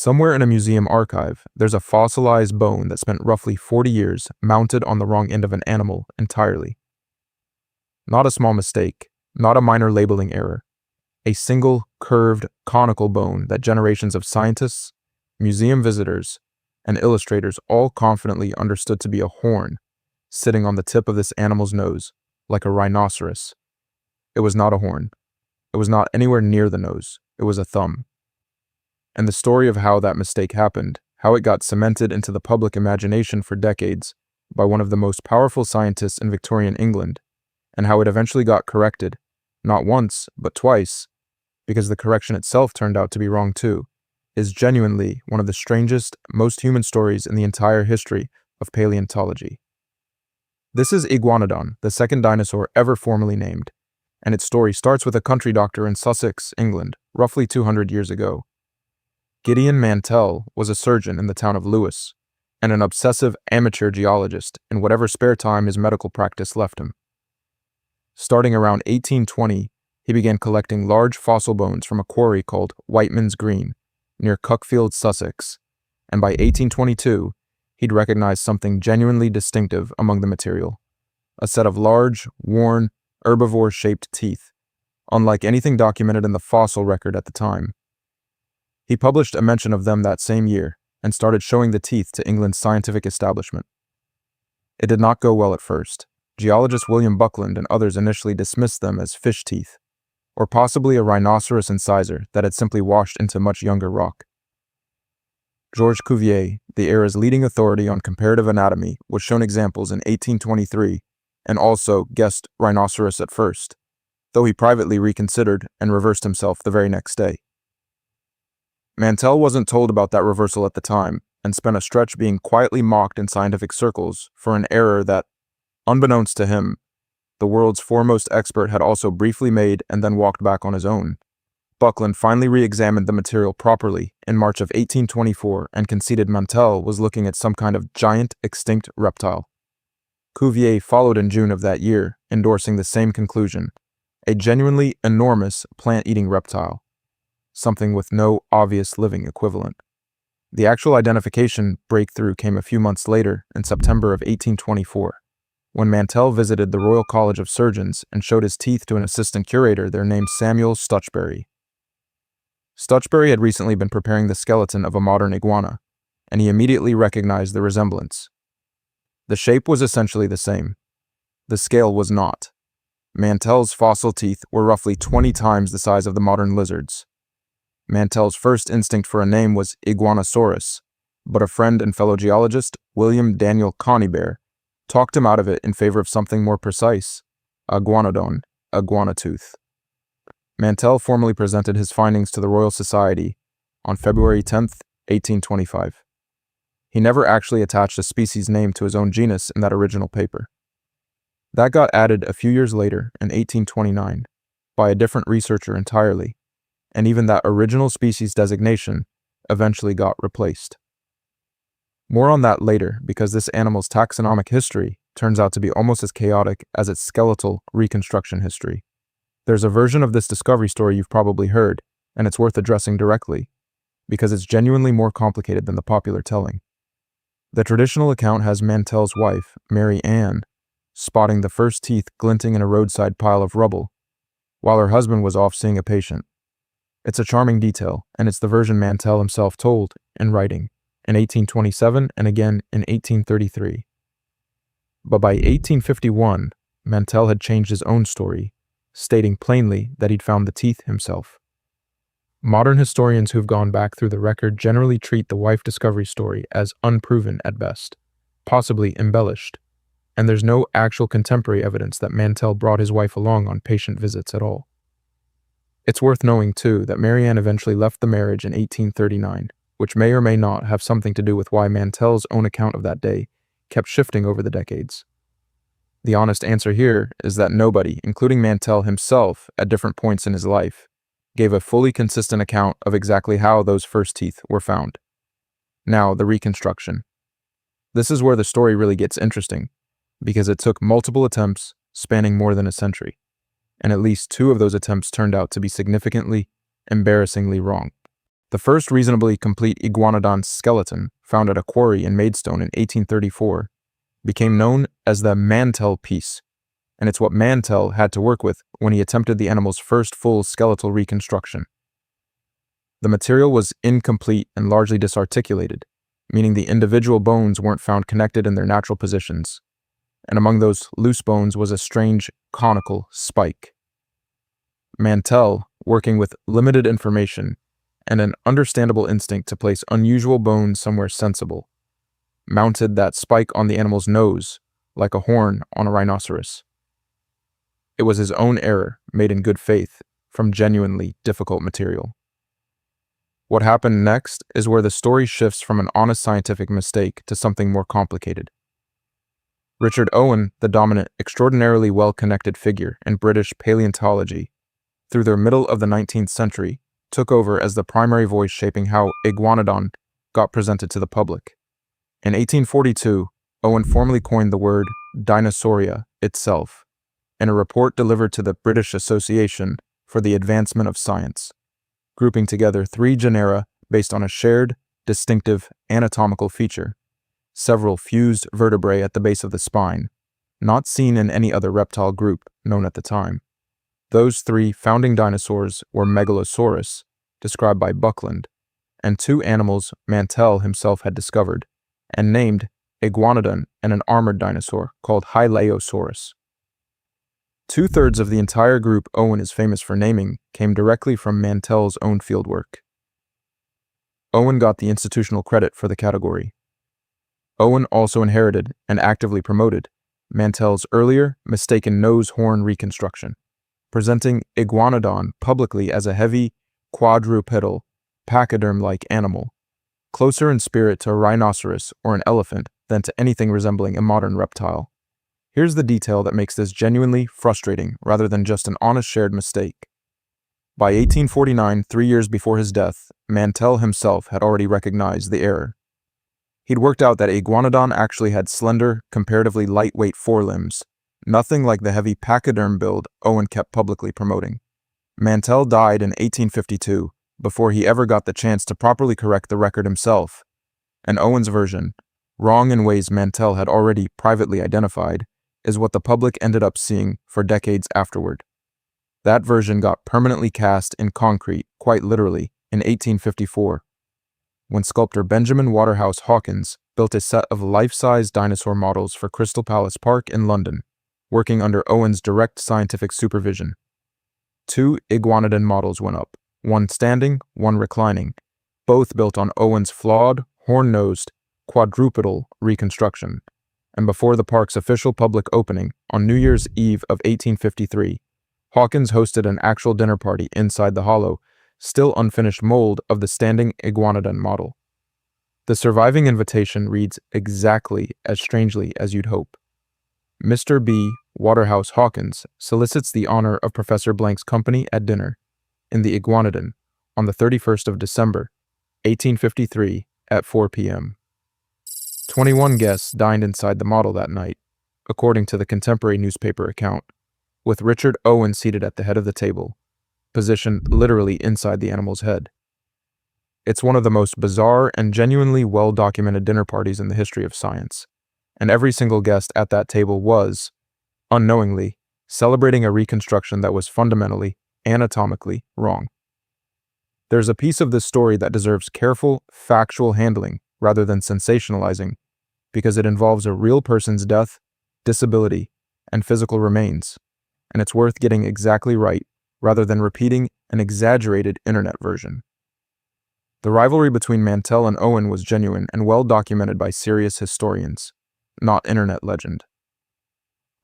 Somewhere in a museum archive, there's a fossilized bone that spent roughly 40 years mounted on the wrong end of an animal entirely. Not a small mistake, not a minor labeling error. A single, curved, conical bone that generations of scientists, museum visitors, and illustrators all confidently understood to be a horn sitting on the tip of this animal's nose, like a rhinoceros. It was not a horn. It was not anywhere near the nose. It was a thumb. And the story of how that mistake happened, how it got cemented into the public imagination for decades by one of the most powerful scientists in Victorian England, and how it eventually got corrected, not once, but twice, because the correction itself turned out to be wrong too, is genuinely one of the strangest, most human stories in the entire history of paleontology. This is Iguanodon, the second dinosaur ever formally named, and its story starts with a country doctor in Sussex, England, roughly 200 years ago. Gideon Mantell was a surgeon in the town of Lewis, and an obsessive amateur geologist in whatever spare time his medical practice left him. Starting around 1820, he began collecting large fossil bones from a quarry called Whiteman's Green, near Cuckfield, Sussex, and by 1822, he'd recognized something genuinely distinctive among the material: a set of large, worn, herbivore-shaped teeth, unlike anything documented in the fossil record at the time. He published a mention of them that same year and started showing the teeth to England's scientific establishment. It did not go well at first. Geologist William Buckland and others initially dismissed them as fish teeth, or possibly a rhinoceros incisor that had simply washed into much younger rock. Georges Cuvier, the era's leading authority on comparative anatomy, was shown examples in 1823 and also guessed rhinoceros at first, though he privately reconsidered and reversed himself the very next day. Mantell wasn't told about that reversal at the time and spent a stretch being quietly mocked in scientific circles for an error that, unbeknownst to him, the world's foremost expert had also briefly made and then walked back on his own. Buckland finally re-examined the material properly in March of 1824 and conceded Mantell was looking at some kind of giant extinct reptile. Cuvier followed in June of that year, endorsing the same conclusion: a genuinely enormous plant-eating reptile, something with no obvious living equivalent. The actual identification breakthrough came a few months later, in September of 1824, when Mantell visited the Royal College of Surgeons and showed his teeth to an assistant curator there named Samuel Stutchbury. Stutchbury had recently been preparing the skeleton of a modern iguana, and he immediately recognized the resemblance. The shape was essentially the same. The scale was not. Mantell's fossil teeth were roughly 20 times the size of the modern lizard's. Mantell's first instinct for a name was Iguanosaurus, but a friend and fellow geologist, William Daniel Conybeare, talked him out of it in favor of something more precise: Iguanodon, iguanatooth. Mantell formally presented his findings to the Royal Society on February 10, 1825. He never actually attached a species name to his own genus in that original paper. That got added a few years later, in 1829, by a different researcher entirely, and even that original species designation eventually got replaced. More on that later, because this animal's taxonomic history turns out to be almost as chaotic as its skeletal reconstruction history. There's a version of this discovery story you've probably heard, and it's worth addressing directly, because it's genuinely more complicated than the popular telling. The traditional account has Mantell's wife, Mary Ann, spotting the first teeth glinting in a roadside pile of rubble, while her husband was off seeing a patient. It's a charming detail, and it's the version Mantell himself told in writing, in 1827 and again in 1833. But by 1851, Mantell had changed his own story, stating plainly that he'd found the teeth himself. Modern historians who've gone back through the record generally treat the wife discovery story as unproven at best, possibly embellished, and there's no actual contemporary evidence that Mantell brought his wife along on patient visits at all. It's worth knowing, too, that Mary Ann eventually left the marriage in 1839, which may or may not have something to do with why Mantell's own account of that day kept shifting over the decades. The honest answer here is that nobody, including Mantell himself at different points in his life, gave a fully consistent account of exactly how those first teeth were found. Now, the Reconstruction. This is where the story really gets interesting, because it took multiple attempts spanning more than a century, and at least 2 of those attempts turned out to be significantly, embarrassingly wrong. The first reasonably complete Iguanodon skeleton, found at a quarry in Maidstone in 1834, became known as the Mantell piece, and it's what Mantell had to work with when he attempted the animal's first full skeletal reconstruction. The material was incomplete and largely disarticulated, meaning the individual bones weren't found connected in their natural positions, and among those loose bones was a strange conical spike. Mantell, working with limited information and an understandable instinct to place unusual bones somewhere sensible, mounted that spike on the animal's nose, like a horn on a rhinoceros. It was his own error, made in good faith, from genuinely difficult material. What happened next is where the story shifts from an honest scientific mistake to something more complicated. Richard Owen, the dominant, extraordinarily well-connected figure in British paleontology, through the middle of the 19th century, took over as the primary voice shaping how Iguanodon got presented to the public. In 1842, Owen formally coined the word Dinosauria itself in a report delivered to the British Association for the Advancement of Science, grouping together 3 genera based on a shared, distinctive anatomical feature, several fused vertebrae at the base of the spine, not seen in any other reptile group known at the time. Those 3 founding dinosaurs were Megalosaurus, described by Buckland, and 2 animals Mantell himself had discovered, and named Iguanodon and an armored dinosaur called Hylaeosaurus. 2/3 of the entire group Owen is famous for naming came directly from Mantell's own fieldwork. Owen got the institutional credit for the category. Owen also inherited and actively promoted Mantell's earlier mistaken nose-horn reconstruction, presenting Iguanodon publicly as a heavy, quadrupedal, pachyderm-like animal, closer in spirit to a rhinoceros or an elephant than to anything resembling a modern reptile. Here's the detail that makes this genuinely frustrating rather than just an honest shared mistake. By 1849, 3 years before his death, Mantell himself had already recognized the error. He'd worked out that Iguanodon actually had slender, comparatively lightweight forelimbs, nothing like the heavy pachyderm build Owen kept publicly promoting. Mantell died in 1852 before he ever got the chance to properly correct the record himself, and Owen's version, wrong in ways Mantell had already privately identified, is what the public ended up seeing for decades afterward. That version got permanently cast in concrete, quite literally, in 1854, when sculptor Benjamin Waterhouse Hawkins built a set of life-size dinosaur models for Crystal Palace Park in London, working under Owen's direct scientific supervision. 2 Iguanodon models went up, one standing, one reclining, both built on Owen's flawed, horn-nosed, quadrupedal reconstruction. And before the park's official public opening on New Year's Eve of 1853, Hawkins hosted an actual dinner party inside the hollow, still unfinished mold of the standing Iguanodon model. The surviving invitation reads exactly as strangely as you'd hope. Mr. B. Waterhouse Hawkins solicits the honor of Professor Blank's company at dinner in the Iguanodon on the 31st of December, 1853 at 4 p.m. 21 guests dined inside the model that night, according to the contemporary newspaper account, with Richard Owen seated at the head of the table, positioned literally inside the animal's head. It's one of the most bizarre and genuinely well-documented dinner parties in the history of science, and every single guest at that table was, unknowingly, celebrating a reconstruction that was fundamentally, anatomically wrong. There's a piece of this story that deserves careful, factual handling rather than sensationalizing, because it involves a real person's death, disability, and physical remains, and it's worth getting exactly right rather than repeating an exaggerated internet version. The rivalry between Mantell and Owen was genuine and well documented by serious historians, not internet legend.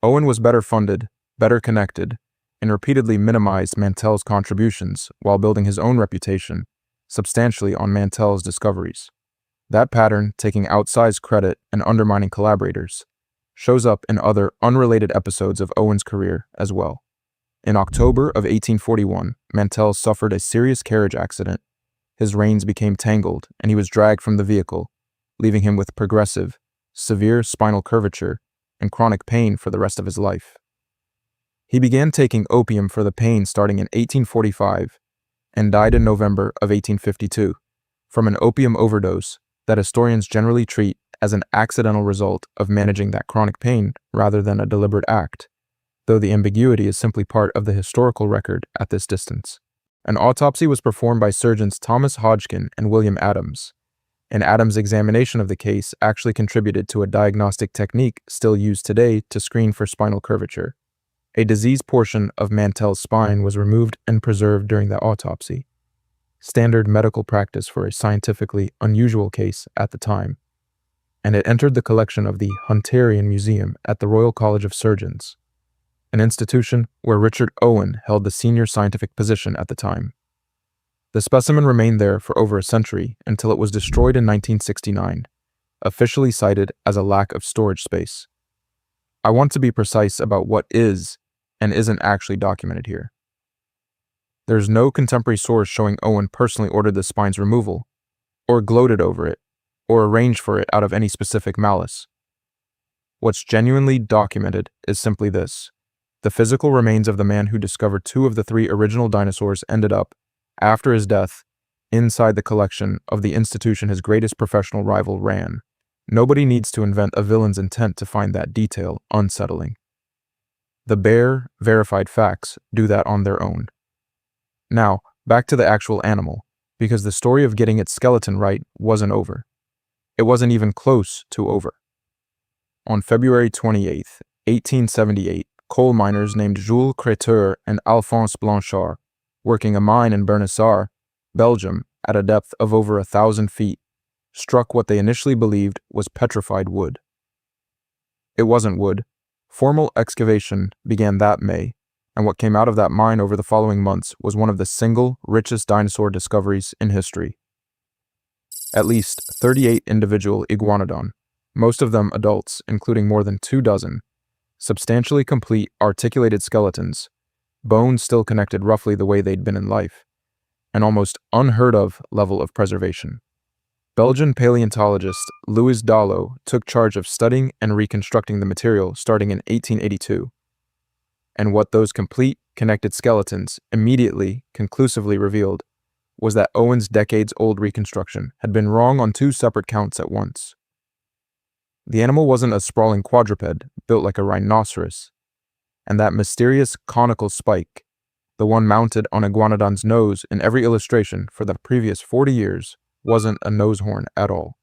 Owen was better funded, better connected, and repeatedly minimized Mantell's contributions while building his own reputation substantially on Mantell's discoveries. That pattern, taking outsized credit and undermining collaborators, shows up in other unrelated episodes of Owen's career as well. In October of 1841, Mantell suffered a serious carriage accident. His reins became tangled, and he was dragged from the vehicle, leaving him with progressive, severe spinal curvature and chronic pain for the rest of his life. He began taking opium for the pain starting in 1845, and died in November of 1852 from an opium overdose that historians generally treat as an accidental result of managing that chronic pain rather than a deliberate act, though the ambiguity is simply part of the historical record at this distance. An autopsy was performed by surgeons Thomas Hodgkin and William Adams, and Adams' examination of the case actually contributed to a diagnostic technique still used today to screen for spinal curvature. A diseased portion of Mantell's spine was removed and preserved during the autopsy, standard medical practice for a scientifically unusual case at the time, and it entered the collection of the Hunterian Museum at the Royal College of Surgeons, an institution where Richard Owen held the senior scientific position at the time. The specimen remained there for over a century until it was destroyed in 1969, officially cited as a lack of storage space. I want to be precise about what is and isn't actually documented here. There's no contemporary source showing Owen personally ordered the spine's removal, or gloated over it, or arranged for it out of any specific malice. What's genuinely documented is simply this: the physical remains of the man who discovered 2 of the 3 original dinosaurs ended up, after his death, inside the collection of the institution his greatest professional rival ran. Nobody needs to invent a villain's intent to find that detail unsettling. The bare, verified facts do that on their own. Now, back to the actual animal, because the story of getting its skeleton right wasn't over. It wasn't even close to over. On February 28, 1878, coal miners named Jules Créteur and Alphonse Blanchard, working a mine in Bernissart, Belgium, at a depth of over 1,000 feet, struck what they initially believed was petrified wood. It wasn't wood. Formal excavation began that May, and what came out of that mine over the following months was one of the single richest dinosaur discoveries in history. At least 38 individual Iguanodon, most of them adults, including more than 24, substantially complete articulated skeletons, bones still connected roughly the way they'd been in life, an almost unheard of level of preservation. Belgian paleontologist Louis Dollo took charge of studying and reconstructing the material starting in 1882. And what those complete, connected skeletons immediately, conclusively revealed was that Owen's decades-old reconstruction had been wrong on 2 separate counts at once. The animal wasn't a sprawling quadruped built like a rhinoceros, and that mysterious conical spike, the one mounted on Iguanodon's nose in every illustration for the previous 40 years, wasn't a nose horn at all.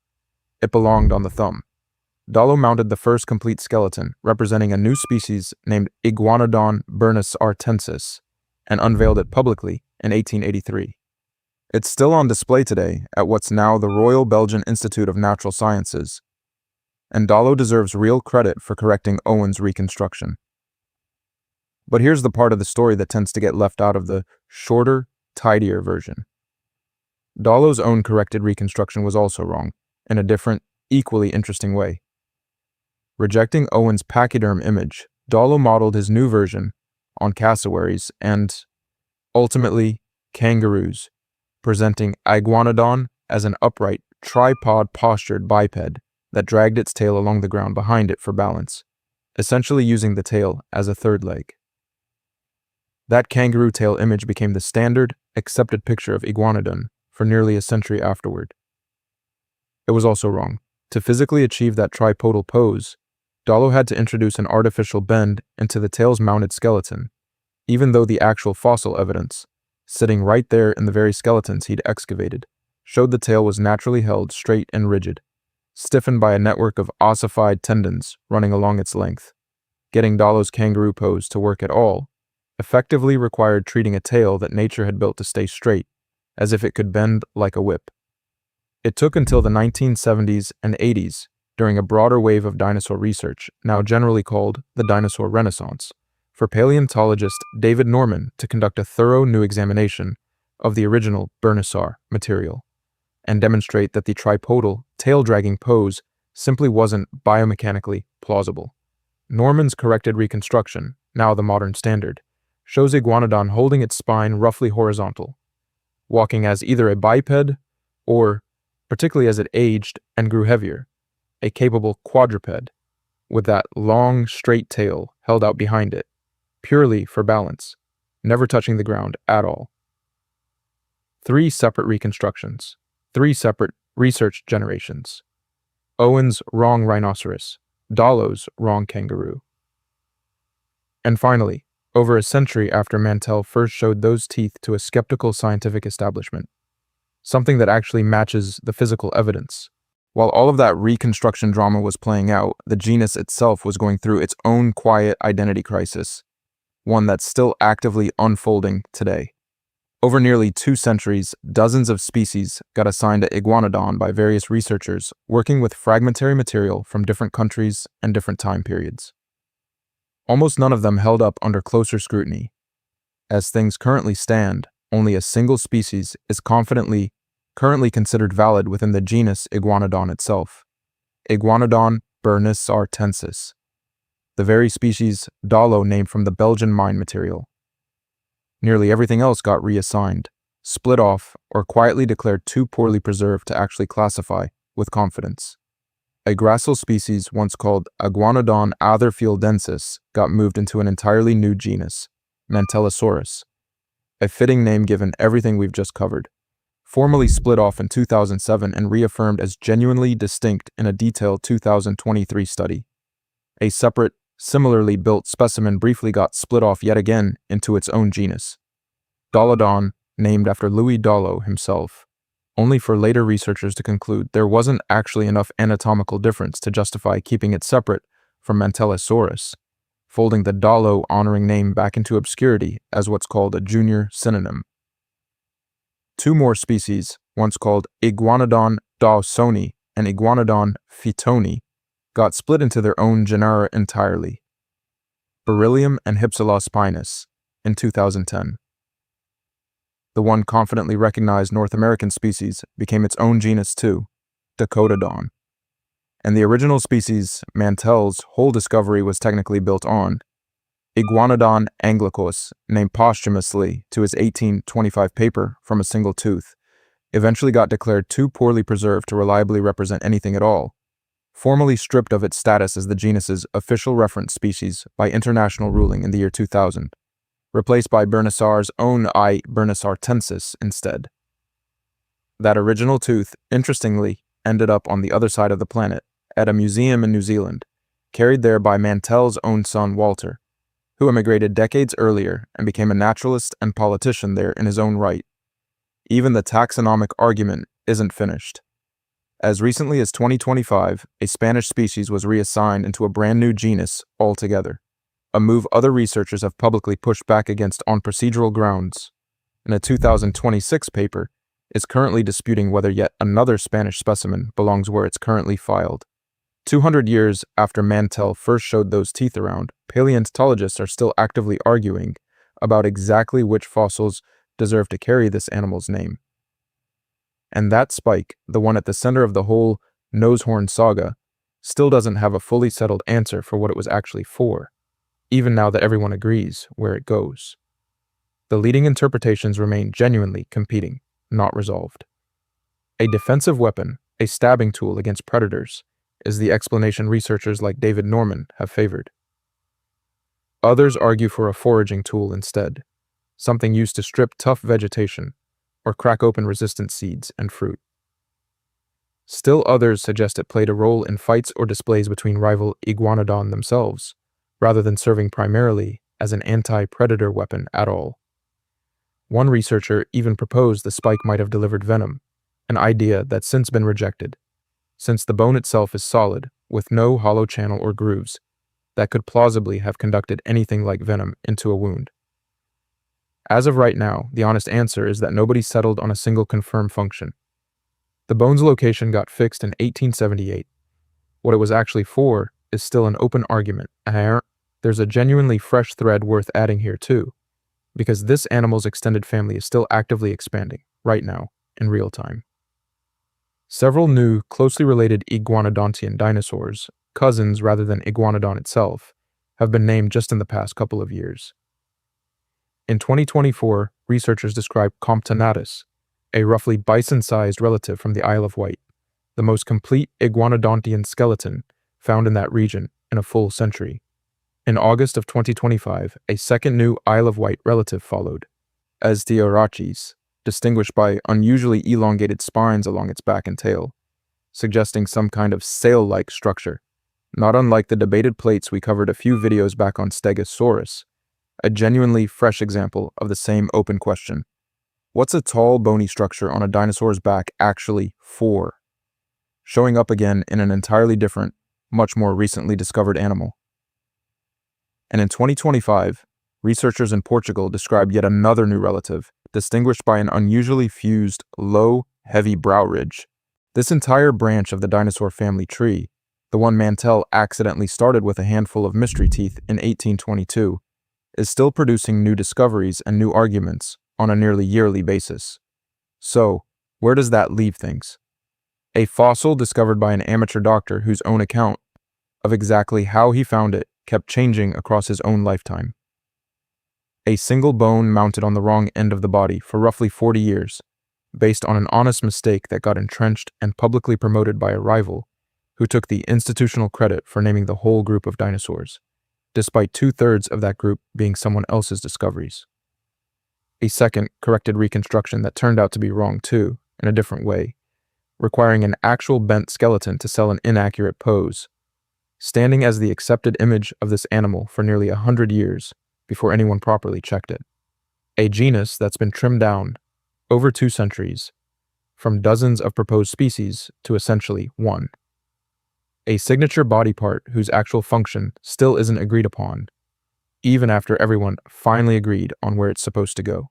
It belonged on the thumb. Dollo mounted the first complete skeleton, representing a new species named Iguanodon bernissartensis, and unveiled it publicly in 1883. It's still on display today at what's now the Royal Belgian Institute of Natural Sciences, and Dollo deserves real credit for correcting Owen's reconstruction. But here's the part of the story that tends to get left out of the shorter, tidier version. Dollo's own corrected reconstruction was also wrong, in a different, equally interesting way. Rejecting Owen's pachyderm image, Dollo modeled his new version on cassowaries and, ultimately, kangaroos, presenting Iguanodon as an upright, tripod-postured biped that dragged its tail along the ground behind it for balance, essentially using the tail as a third leg. That kangaroo tail image became the standard, accepted picture of Iguanodon for nearly a century afterward. It was also wrong. To physically achieve that tripodal pose, Dollo had to introduce an artificial bend into the tail's mounted skeleton, even though the actual fossil evidence, sitting right there in the very skeletons he'd excavated, showed the tail was naturally held straight and rigid, stiffened by a network of ossified tendons running along its length. Getting Dollo's kangaroo pose to work at all effectively required treating a tail that nature had built to stay straight, as if it could bend like a whip. It took until the 1970s and 80s, during a broader wave of dinosaur research, now generally called the Dinosaur Renaissance, for paleontologist David Norman to conduct a thorough new examination of the original Bernissart material, and demonstrate that the tripodal, tail-dragging pose simply wasn't biomechanically plausible. Norman's corrected reconstruction, now the modern standard, shows Iguanodon holding its spine roughly horizontal, walking as either a biped or, particularly as it aged and grew heavier, a capable quadruped, with that long, straight tail held out behind it, purely for balance, never touching the ground at all. 3 separate reconstructions, 3 separate research generations. Owen's wrong rhinoceros, Dollo's wrong kangaroo. And finally, over a century after Mantell first showed those teeth to a skeptical scientific establishment, something that actually matches the physical evidence. While all of that reconstruction drama was playing out, the genus itself was going through its own quiet identity crisis, one that's still actively unfolding today. Over nearly 2 centuries, dozens of species got assigned to Iguanodon by various researchers working with fragmentary material from different countries and different time periods. Almost none of them held up under closer scrutiny. As things currently stand, only a single species is currently considered valid within the genus Iguanodon itself, Iguanodon bernissartensis, the very species Dollo named from the Belgian mine material. Nearly everything else got reassigned, split off, or quietly declared too poorly preserved to actually classify with confidence. A gracile species once called Iguanodon atherfieldensis got moved into an entirely new genus, Mantellosaurus, a fitting name given everything we've just covered. Formally split off in 2007 and reaffirmed as genuinely distinct in a detailed 2023 study. A separate, similarly built specimen briefly got split off yet again into its own genus, Dollodon, named after Louis Dollo himself, only for later researchers to conclude there wasn't actually enough anatomical difference to justify keeping it separate from Mantellosaurus, folding the Dollo-honoring name back into obscurity as what's called a junior synonym. 2 more species, once called Iguanodon dawsoni and Iguanodon phytoni, got split into their own genera entirely, Beryllium and Hypsilospinus, in 2010. The one confidently recognized North American species became its own genus too, Dicotodon. And the original species Mantell's whole discovery was technically built on, Iguanodon anglicus, named posthumously to his 1825 paper from a single tooth, eventually got declared too poorly preserved to reliably represent anything at all, formally stripped of its status as the genus's official reference species by international ruling in the year 2000, replaced by Bernissart's own I. bernissartensis instead. That original tooth, interestingly, ended up on the other side of the planet, at a museum in New Zealand, carried there by Mantell's own son Walter, who immigrated decades earlier and became a naturalist and politician there in his own right. Even the taxonomic argument isn't finished. As recently as 2025, a Spanish species was reassigned into a brand new genus altogether, a move other researchers have publicly pushed back against on procedural grounds. In a 2026 paper, is currently disputing whether yet another Spanish specimen belongs where it's currently filed. 200 years after Mantell first showed those teeth around, paleontologists are still actively arguing about exactly which fossils deserve to carry this animal's name. And that spike, the one at the center of the whole nosehorn saga, still doesn't have a fully settled answer for what it was actually for, even now that everyone agrees where it goes. The leading interpretations remain genuinely competing, not resolved. A defensive weapon, a stabbing tool against predators, is the explanation researchers like David Norman have favored. Others argue for a foraging tool instead, something used to strip tough vegetation or crack open resistant seeds and fruit. Still others suggest it played a role in fights or displays between rival Iguanodon themselves, rather than serving primarily as an anti-predator weapon at all. One researcher even proposed the spike might have delivered venom, an idea that's since been rejected, since the bone itself is solid, with no hollow channel or grooves, that could plausibly have conducted anything like venom into a wound. As of right now, the honest answer is that nobody settled on a single confirmed function. The bone's location got fixed in 1878. What it was actually for is still an open argument. There's a genuinely fresh thread worth adding here too, because this animal's extended family is still actively expanding, right now, in real time. Several new, closely related iguanodontian dinosaurs, cousins rather than Iguanodon itself, have been named just in the past couple of years. In 2024, researchers described Compsognathus, a roughly bison-sized relative from the Isle of Wight, the most complete iguanodontian skeleton found in that region in a full century. In August of 2025, a second new Isle of Wight relative followed, Astioraches, distinguished by unusually elongated spines along its back and tail, suggesting some kind of sail-like structure, not unlike the debated plates we covered a few videos back on Stegosaurus, a genuinely fresh example of the same open question. What's a tall, bony structure on a dinosaur's back actually for? Showing up again in an entirely different, much more recently discovered animal. And in 2025, researchers in Portugal described yet another new relative, distinguished by an unusually fused, low, heavy brow ridge. This entire branch of the dinosaur family tree, the one Mantell accidentally started with a handful of mystery teeth in 1822, is still producing new discoveries and new arguments on a nearly yearly basis. So, where does that leave things? A fossil discovered by an amateur doctor whose own account of exactly how he found it kept changing across his own lifetime. A single bone mounted on the wrong end of the body for roughly 40 years, based on an honest mistake that got entrenched and publicly promoted by a rival who took the institutional credit for naming the whole group of dinosaurs, despite 2/3 of that group being someone else's discoveries. A second corrected reconstruction that turned out to be wrong too, in a different way, requiring an actual bent skeleton to sell an inaccurate pose, standing as the accepted image of this animal for nearly 100 years before anyone properly checked it. A genus that's been trimmed down over 2 centuries, from dozens of proposed species to essentially one. A signature body part whose actual function still isn't agreed upon, even after everyone finally agreed on where it's supposed to go.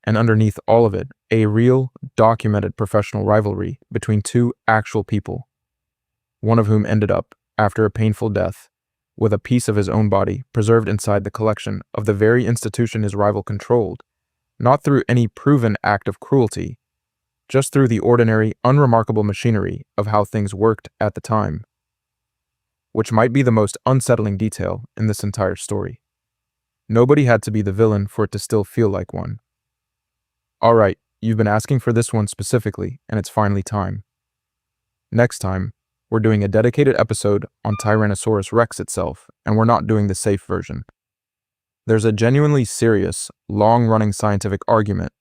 And underneath all of it, a real, documented professional rivalry between 2 actual people, one of whom ended up, after a painful death, with a piece of his own body preserved inside the collection of the very institution his rival controlled, not through any proven act of cruelty, just through the ordinary, unremarkable machinery of how things worked at the time, which might be the most unsettling detail in this entire story. Nobody had to be the villain for it to still feel like one. Alright, you've been asking for this one specifically, and it's finally time. Next time, we're doing a dedicated episode on Tyrannosaurus Rex itself, and we're not doing the safe version. There's a genuinely serious, long-running scientific argument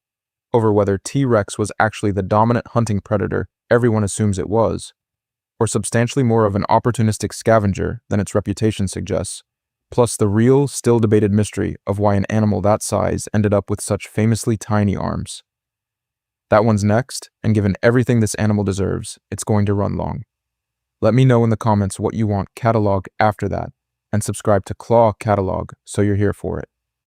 over whether T-Rex was actually the dominant hunting predator everyone assumes it was, or substantially more of an opportunistic scavenger than its reputation suggests, plus the real, still debated mystery of why an animal that size ended up with such famously tiny arms. That one's next, and given everything this animal deserves, it's going to run long. Let me know in the comments what you want catalog after that, and subscribe to Claw Catalog so you're here for it.